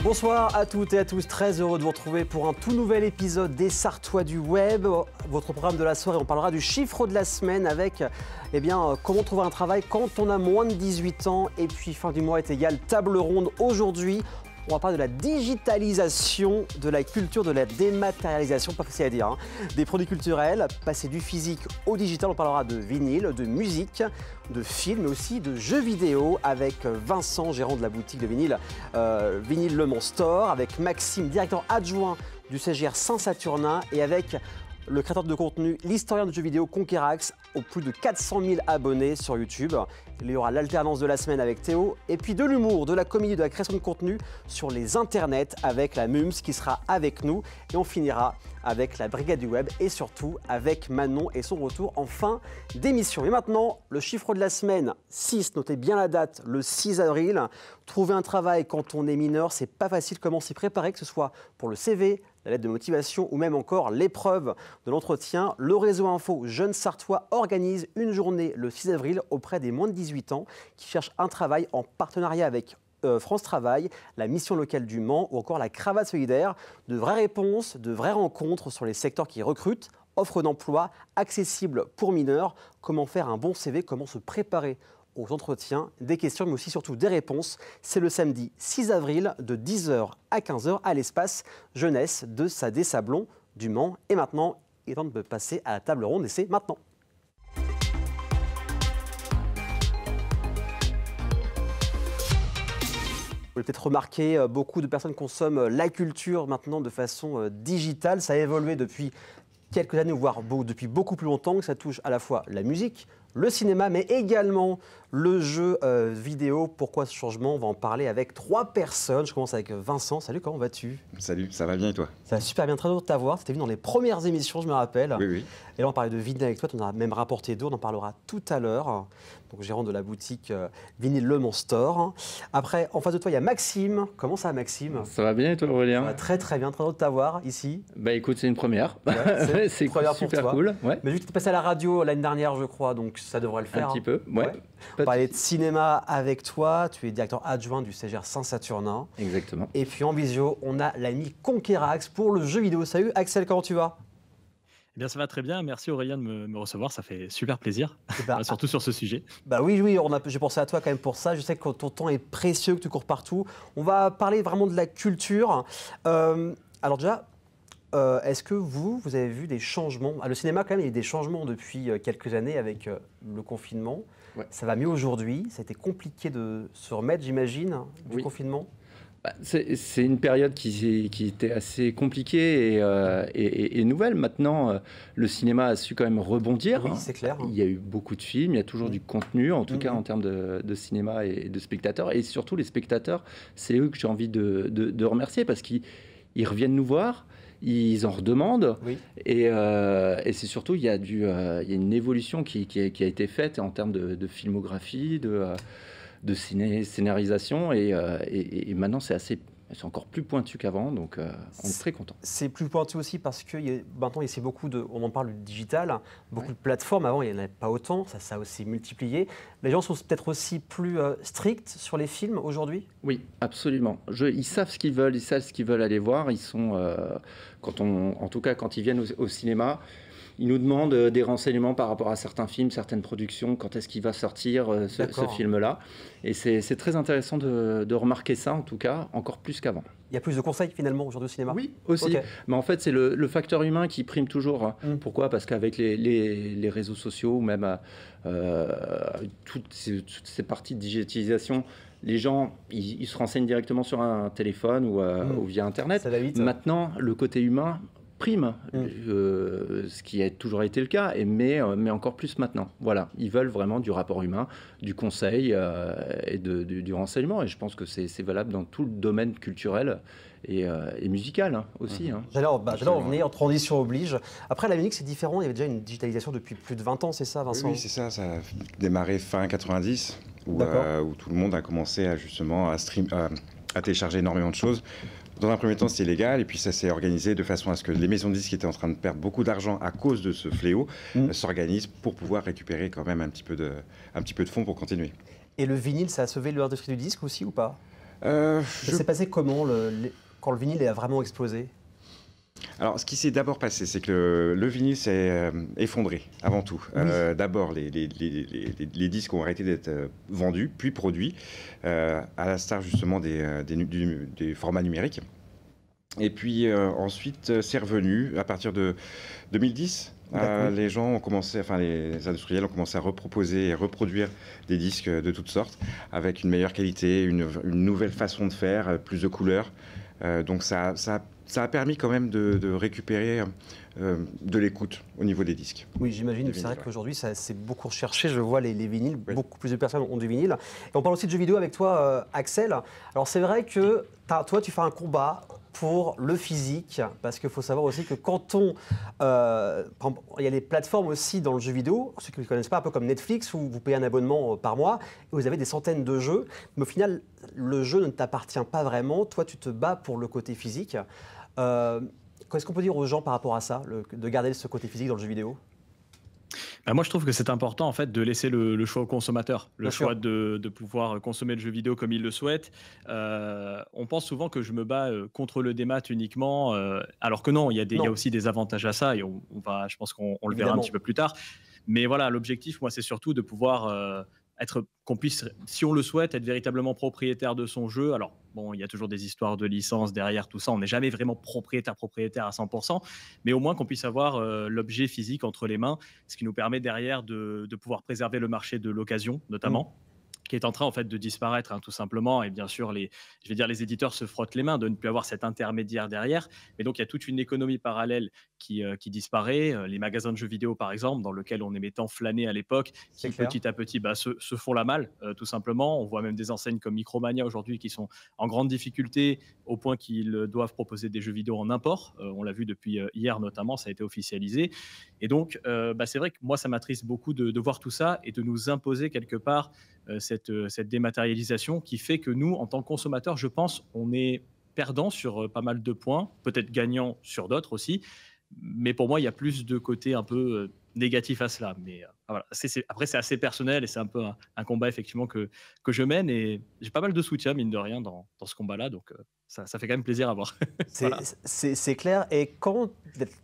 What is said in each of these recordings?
Bonsoir à toutes et à tous, très heureux de vous retrouver pour un tout nouvel épisode des Sartois du Web. Votre programme de la soirée, on parlera du chiffre de la semaine avec comment trouver un travail quand on a moins de 18 ans. Et puis fin du mois est égal table ronde aujourd'hui. On va parler de la digitalisation, de la culture, de la dématérialisation, pas facile à dire, hein, des produits culturels, passer du physique au digital. On parlera de vinyle, de musique, de films, mais aussi de jeux vidéo avec Vincent, gérant de la boutique de vinyle, Vinyle Le Mans Store, avec Maxime, directeur adjoint du CGR Saint-Saturnin, et avec le créateur de contenu, l'historien de jeux vidéo Conquerax, aux plus de 400 000 abonnés sur YouTube. Il y aura l'alternance de la semaine avec Théo, et puis de l'humour, de la comédie, de la création de contenu sur les internets avec la MUMS qui sera avec nous. Et on finira avec la Brigade du Web et surtout avec Manon et son retour en fin d'émission. Et maintenant, le chiffre de la semaine, 6, notez bien la date, le 6 avril. Trouver un travail quand on est mineur, c'est pas facile. Comment s'y préparer, que ce soit pour le CV, la lettre de motivation ou même encore l'épreuve de l'entretien. Le réseau Info Jeunes Sartois organise une journée le 6 avril auprès des moins de 18 ans qui cherchent un travail en partenariat avec France Travail, la mission locale du Mans ou encore la Cravate Solidaire. De vraies réponses, de vraies rencontres sur les secteurs qui recrutent, offres d'emploi accessibles pour mineurs, comment faire un bon CV, comment se préparer aux entretiens, des questions mais aussi surtout des réponses. C'est le samedi 6 avril de 10h à 15h à l'espace jeunesse de Sadé Sablon du Mans. Et maintenant, il est temps de passer à la table ronde et c'est maintenant. Vous l'avez peut-être remarqué, beaucoup de personnes consomment la culture maintenant de façon digitale. Ça a évolué depuis quelques années, voire depuis beaucoup plus longtemps, que ça touche à la fois la musique, le cinéma, mais également le jeu vidéo. Pourquoi ce changement? On va en parler avec 3 personnes. Je commence avec Vincent. Salut, comment vas-tu? Salut, ça va bien et toi? Ça va super bien, très heureux de t'avoir. C'était venu dans les premières émissions, je me rappelle. Oui, oui. Et là, on parlait de vinyle avec toi. Tu en as même rapporté 2, on en parlera tout à l'heure. Donc, gérant de la boutique Vinyle Le Mans Store. Après, en face de toi, il y a Maxime. Comment ça va, Maxime? Ça va bien et toi, Aurélien? Ça va très très bien, très heureux de t'avoir ici. Bah écoute, c'est une première. Ouais, c'est super cool. Ouais. Mais vu que tu es passé à la radio l'année dernière, je crois, donc ça devrait le faire. Un petit peu, ouais. On va parler de cinéma avec toi. Tu es directeur adjoint du CGR Saint-Saturnin. Exactement. Et puis en visio, on a l'ami Conquerax pour le jeu vidéo. Salut Axel, comment tu vas? Eh bien, ça va très bien. Merci Aurélien de me recevoir. Ça fait super plaisir, surtout sur ce sujet. Bah oui, j'ai pensé à toi quand même pour ça. Je sais que ton temps est précieux, que tu cours partout. On va parler vraiment de la culture. Alors déjà, est-ce que vous avez vu des changements? Le cinéma, quand même, il y a eu des changements depuis quelques années avec le confinement. Ouais. Ça va mieux aujourd'hui. Ça a été compliqué de se remettre, j'imagine, du confinement. C'est une période qui était assez compliquée et nouvelle. Maintenant, le cinéma a su quand même rebondir. Oui, c'est clair. Il y a eu beaucoup de films, il y a toujours du contenu, en tout cas en termes de cinéma et de spectateurs. Et surtout, les spectateurs, c'est eux que j'ai envie de remercier parce qu'ils reviennent nous voir. Ils en redemandent et c'est surtout il y a une évolution qui a été faite en termes de filmographie, de scénarisation et maintenant c'est encore plus pointu qu'avant, donc on est très content. C'est plus pointu aussi parce que maintenant il y a beaucoup on en parle du digital, beaucoup de plateformes. Avant il n'y en avait pas autant, ça a aussi multiplié. Les gens sont peut-être aussi plus stricts sur les films aujourd'hui? Oui, absolument. Ils savent ce qu'ils veulent, ils savent ce qu'ils veulent aller voir. Ils sont, en tout cas quand ils viennent au cinéma, ils nous demandent des renseignements par rapport à certains films, certaines productions, quand est-ce qu'il va sortir ce film-là. Et c'est très intéressant de remarquer ça, en tout cas, encore plus qu'avant. Il y a plus de conseils finalement aujourd'hui au cinéma? Oui, aussi. Okay. Mais en fait, c'est le facteur humain qui prime toujours. Pourquoi? Parce qu'avec les réseaux sociaux, ou même toutes ces parties de digitalisation, les gens, ils se renseignent directement sur un téléphone ou via Internet. Ça va vite. Maintenant, le côté humain prime, ce qui a toujours été le cas, mais encore plus maintenant. Voilà, ils veulent vraiment du rapport humain, du conseil et du renseignement. Et je pense que c'est valable dans tout le domaine culturel et musical aussi. J'allais en venir, transition oblige. Après, la musique, c'est différent. Il y avait déjà une digitalisation depuis plus de 20 ans, c'est ça, Vincent? Oui, c'est ça. Ça a démarré fin 90, où tout le monde a commencé à télécharger énormément de choses. Dans un premier temps, c'était illégal, et puis ça s'est organisé de façon à ce que les maisons de disques qui étaient en train de perdre beaucoup d'argent à cause de ce fléau s'organisent pour pouvoir récupérer quand même un petit peu de fonds pour continuer. Et le vinyle, ça a sauvé l'industrie du disque aussi ou pas? Ça s'est passé comment quand le vinyle a vraiment explosé? Alors, ce qui s'est d'abord passé, c'est que le vinyle s'est effondré, avant tout. Oui. D'abord, les disques ont arrêté d'être vendus, puis produits, à la star justement des formats numériques. Et puis ensuite, c'est revenu à partir de 2010. Les gens ont commencé, enfin les industriels ont commencé à reproposer et reproduire des disques de toutes sortes, avec une meilleure qualité, une nouvelle façon de faire, plus de couleurs. Donc ça a permis quand même de récupérer de l'écoute au niveau des disques. Oui, j'imagine. C'est vrai qu'aujourd'hui, c'est beaucoup recherché. Je vois les vinyles. Oui. Beaucoup plus de personnes ont du vinyle. Et on parle aussi de jeux vidéo avec toi, Axel. Alors, c'est vrai que toi, tu fais un combat pour le physique, parce qu'il faut savoir aussi que quand il y a les plateformes aussi dans le jeu vidéo, ceux qui ne connaissent pas, un peu comme Netflix, où vous payez un abonnement par mois, et vous avez des centaines de jeux, mais au final, le jeu ne t'appartient pas vraiment. Toi, tu te bats pour le côté physique. Qu'est-ce qu'on peut dire aux gens par rapport à ça, de garder ce côté physique dans le jeu vidéo? Moi, je trouve que c'est important en fait de laisser le choix au consommateur, le choix de pouvoir consommer le jeu vidéo comme il le souhaite. On pense souvent que je me bats contre le démat uniquement, alors que non, il y a aussi des avantages à ça et je pense qu'on le verra un petit peu plus tard. Mais voilà, l'objectif, moi, c'est surtout de pouvoir qu'on puisse, si on le souhaite, être véritablement propriétaire de son jeu. Alors, bon, il y a toujours des histoires de licence derrière tout ça. On n'est jamais vraiment propriétaire à 100%, mais au moins qu'on puisse avoir l'objet physique entre les mains, ce qui nous permet derrière de pouvoir préserver le marché de l'occasion, notamment. Qui est en train en fait de disparaître, tout simplement. Et bien sûr, les éditeurs se frottent les mains de ne plus avoir cet intermédiaire derrière. Mais donc, il y a toute une économie parallèle qui disparaît. Les magasins de jeux vidéo, par exemple, dans lesquels on aimait tant flâner à l'époque, qui petit à petit se font la malle, tout simplement. On voit même des enseignes comme Micromania aujourd'hui qui sont en grande difficulté au point qu'ils doivent proposer des jeux vidéo en import. On l'a vu depuis hier notamment, ça a été officialisé. Et donc, c'est vrai que moi, ça m'attriste beaucoup de voir tout ça et de nous imposer quelque part cette dématérialisation qui fait que nous, en tant que consommateurs, je pense, on est perdant sur pas mal de points, peut-être gagnant sur d'autres aussi. Mais pour moi, il y a plus de côté un peu négatif à cela. Mais voilà. Après, c'est assez personnel et c'est un peu un combat effectivement que je mène. Et j'ai pas mal de soutien, mine de rien, dans ce combat-là. Donc, ça fait quand même plaisir à voir. Voilà. C'est clair. Et quand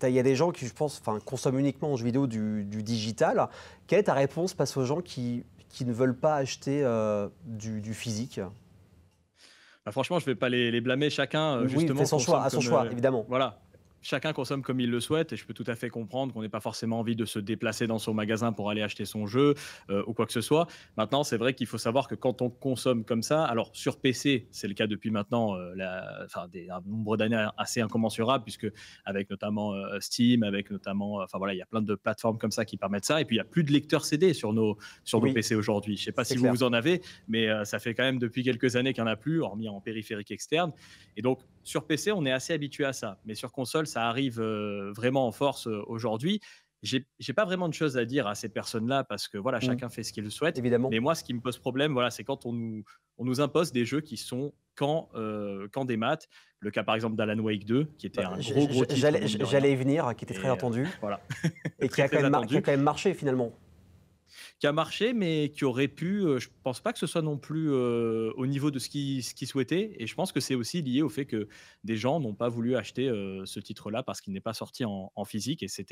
il y a des gens qui, je pense, consomment uniquement en jeu vidéo du digital, quelle est ta réponse face aux gens qui ne veulent pas acheter du physique? Franchement, je ne vais pas les blâmer. Chacun, justement, fait son choix, à son choix, évidemment. Voilà. Chacun consomme comme il le souhaite et je peux tout à fait comprendre qu'on n'ait pas forcément envie de se déplacer dans son magasin pour aller acheter son jeu ou quoi que ce soit. Maintenant, c'est vrai qu'il faut savoir que quand on consomme comme ça, alors sur PC, c'est le cas depuis maintenant un nombre d'années assez incommensurable, puisque avec notamment Steam, avec notamment, il y a plein de plateformes comme ça qui permettent ça. Et puis, il n'y a plus de lecteurs CD sur nos PC aujourd'hui. Je ne sais pas si vous en avez, mais ça fait quand même depuis quelques années qu'il n'y en a plus, hormis en périphérique externe. Et donc, sur PC, on est assez habitué à ça. Mais sur console, ça arrive vraiment en force aujourd'hui. J'ai pas vraiment de choses à dire à ces personnes-là parce que voilà, chacun fait ce qu'il souhaite. Évidemment. Mais moi, ce qui me pose problème, c'est quand on nous impose des jeux qui sont quand des maths. Le cas par exemple d'Alan Wake 2, qui était un gros titre. J'allais y venir, qui était très attendu. Voilà. Et qui a quand même marché finalement. Qui a marché, mais qui aurait pu, je ne pense pas que ce soit non plus au niveau de ce qu'ils souhaitaient. Et je pense que c'est aussi lié au fait que des gens n'ont pas voulu acheter ce titre-là parce qu'il n'est pas sorti en physique. Et ça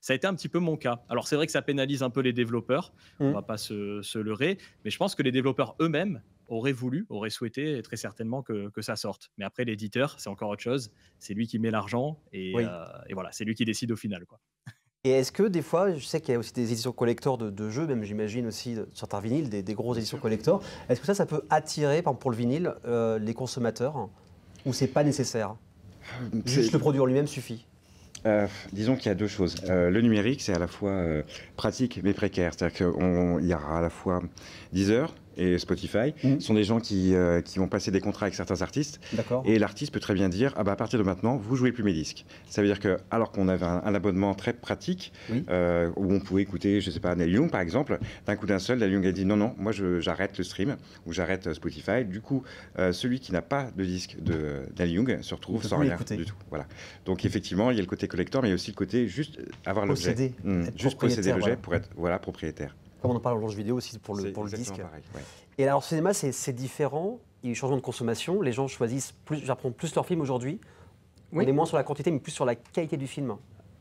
a été un petit peu mon cas. Alors c'est vrai que ça pénalise un peu les développeurs, on ne va pas se leurrer, mais je pense que les développeurs eux-mêmes auraient souhaité très certainement que ça sorte. Mais après, l'éditeur, c'est encore autre chose. C'est lui qui met l'argent et voilà, c'est lui qui décide au final, quoi. Et est-ce que des fois, je sais qu'il y a aussi des éditions collector de jeux, même j'imagine aussi sur certains vinyles, des grosses éditions collector. Est-ce que ça peut attirer, par exemple pour le vinyle, les consommateurs, ou c'est pas nécessaire? Juste le produit en lui-même suffit? Disons qu'il y a deux choses. Le numérique, c'est à la fois pratique mais précaire. C'est-à-dire qu'il y aura à la fois Deezer et Spotify. Ce sont des gens qui vont passer des contrats avec certains artistes. Et l'artiste peut très bien dire à partir de maintenant, vous jouez plus mes disques. Ça veut dire que alors qu'on avait un abonnement très pratique, où on pouvait écouter, je sais pas, Neil Young par exemple, d'un coup d'un seul, Neil Young a dit non, moi j'arrête le stream ou j'arrête Spotify. Du coup, celui qui n'a pas de disque de Neil Young se retrouve sans rien du tout. Voilà. Donc effectivement, il y a le côté collector, mais il y a aussi le côté juste avoir l'objet. Juste posséder l'objet pour être propriétaire. Comme on en parle en jeu vidéo aussi pour le disque. Pareil, ouais. Et alors, le cinéma, c'est différent. Il y a eu changement de consommation. Les gens choisissent j'apprends plus leurs films aujourd'hui. Oui. On est moins sur la quantité, mais plus sur la qualité du film,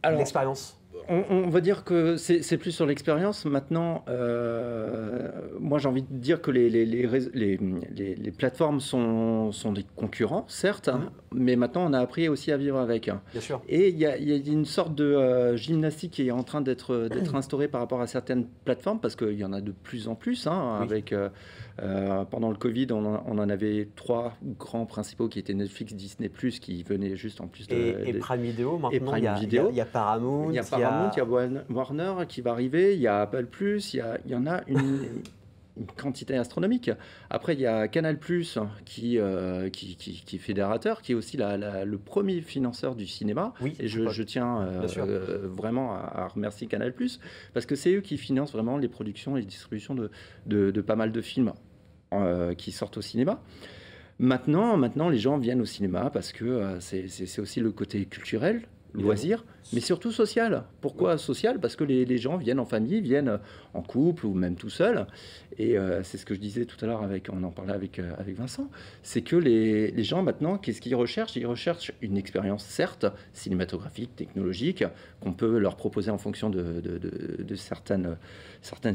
l'expérience. On va dire que c'est plus sur l'expérience. Maintenant, moi j'ai envie de dire que les plateformes sont des concurrents, certes, mais maintenant on a appris aussi à vivre avec. Bien sûr. Et il y a une sorte de gymnastique qui est en train d'être instaurée par rapport à certaines plateformes, parce qu'il y en a de plus en plus. Avec, pendant le Covid, on en avait 3 grands principaux qui étaient Netflix, Disney+, qui venaient juste en plus de... Et Prime Video, maintenant, il y a Paramount. Il y a Paramount, il y a Warner qui va arriver, il y a Apple+, il y en a une quantité astronomique. Après, il y a Canal+, qui est fédérateur, qui est aussi le premier financeur du cinéma. Oui, et je tiens vraiment à remercier Canal+, parce que c'est eux qui financent vraiment les productions et les distributions de pas mal de films qui sortent au cinéma. Maintenant, les gens viennent au cinéma parce que c'est aussi le côté culturel, loisir, mais surtout social. Pourquoi social? Parce que les gens viennent en famille, viennent en couple ou même tout seul. Et c'est ce que je disais tout à l'heure, on en parlait avec Vincent, c'est que les gens maintenant, qu'est-ce qu'ils recherchent? Ils recherchent une expérience, certes, cinématographique, technologique, qu'on peut leur proposer en fonction de certaines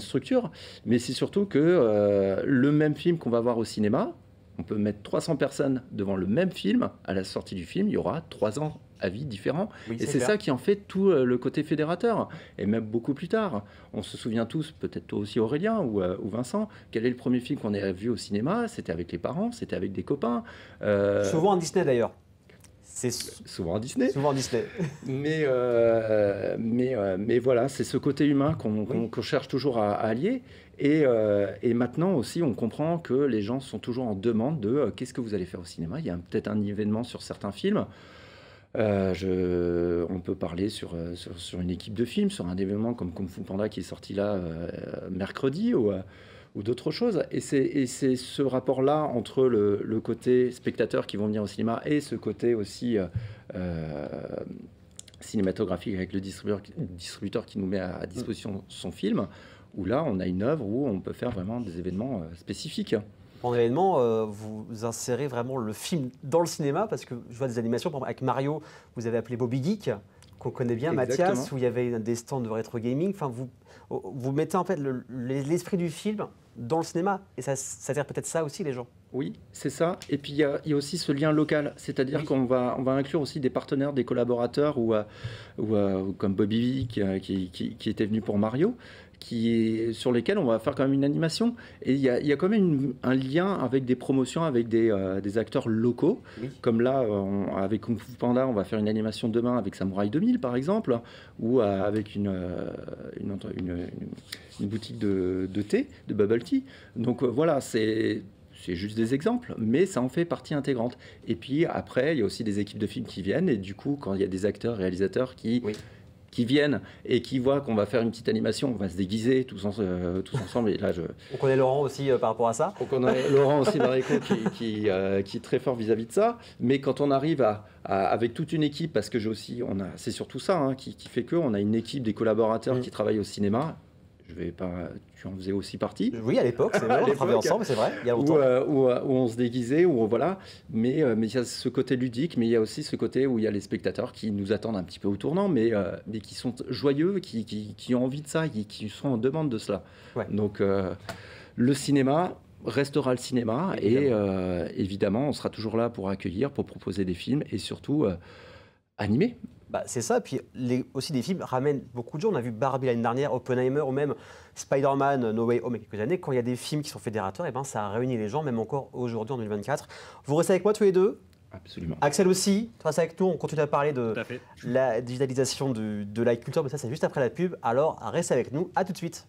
structures, mais c'est surtout que le même film qu'on va voir au cinéma, on peut mettre 300 personnes devant le même film. À la sortie du film, il y aura 3 ans avis différents. Oui, et c'est ça qui en fait tout le côté fédérateur. Et même beaucoup plus tard. On se souvient tous, peut-être toi aussi Aurélien ou Vincent, quel est le premier film qu'on ait vu au cinéma? C'était avec les parents, c'était avec des copains. Souvent en Disney d'ailleurs. C'est souvent en Disney. Souvent en Disney. Mais voilà, c'est ce côté humain qu'on cherche toujours à allier. Et maintenant aussi, on comprend que les gens sont toujours en demande de qu'est-ce que vous allez faire au cinéma. Il y a peut-être un événement sur certains films. On peut parler sur une équipe de films, sur un événement comme Kung Fu Panda qui est sorti là mercredi ou d'autres choses. Et c'est ce rapport-là entre le côté spectateur qui vont venir au cinéma et ce côté aussi cinématographique avec le distributeur qui nous met à disposition son film, où là, on a une œuvre où on peut faire vraiment des événements spécifiques. Pendant l'événement, vous insérez vraiment le film dans le cinéma, parce que je vois des animations, par exemple, avec Mario, vous avez appelé Bobby Geek, qu'on connaît bien, exactement. Mathias, où il y avait des stands de rétro gaming. Enfin, vous mettez en fait l'esprit du film dans le cinéma, et ça sert peut-être ça aussi les gens. Oui, c'est ça. Et puis il y a aussi ce lien local, c'est-à-dire qu'on va inclure aussi des partenaires, des collaborateurs, ou comme Bobby qui était venu pour Mario, sur lesquels on va faire quand même une animation. Et il y a quand même un lien avec des promotions, avec des acteurs locaux. Oui. Comme là, avec Kung Fu Panda, on va faire une animation demain avec Samouraï 2000, par exemple, ou avec une boutique de thé, de bubble tea. Donc voilà, c'est juste des exemples, mais ça en fait partie intégrante. Et puis après, il y a aussi des équipes de films qui viennent, et du coup, quand il y a des acteurs, réalisateurs qui viennent et qui voient qu'on va faire une petite animation, on va se déguiser tous ensemble. Et là, on connaît Laurent aussi par rapport à ça. On connaît Laurent aussi dans l'écho qui est très fort vis-à-vis de ça. Mais quand on arrive avec toute une équipe, parce que c'est surtout ça qui fait qu'on a une équipe des collaborateurs qui travaillent au cinéma. Tu en faisais aussi partie. Oui, à l'époque, c'est vrai, on travaillait ensemble, c'est vrai, il y a longtemps. Où on se déguisait, voilà. Mais il y a ce côté ludique, mais il y a aussi ce côté où il y a les spectateurs qui nous attendent un petit peu au tournant, mais qui sont joyeux, qui ont envie de ça, qui sont en demande de cela. Ouais. Donc, le cinéma restera le cinéma, évidemment. Et évidemment, on sera toujours là pour accueillir, pour proposer des films et surtout animer. C'est ça, puis aussi des films ramènent beaucoup de gens. On a vu Barbie l'année dernière, Oppenheimer ou même Spider-Man No Way Home il y a quelques années. Quand il y a des films qui sont fédérateurs, ça a réuni les gens, même encore aujourd'hui en 2024. Vous restez avec moi tous les deux? Absolument. Axel aussi, tu restes avec nous, on continue à parler de la digitalisation de la culture, mais ça c'est juste après la pub. Alors restez avec nous, à tout de suite.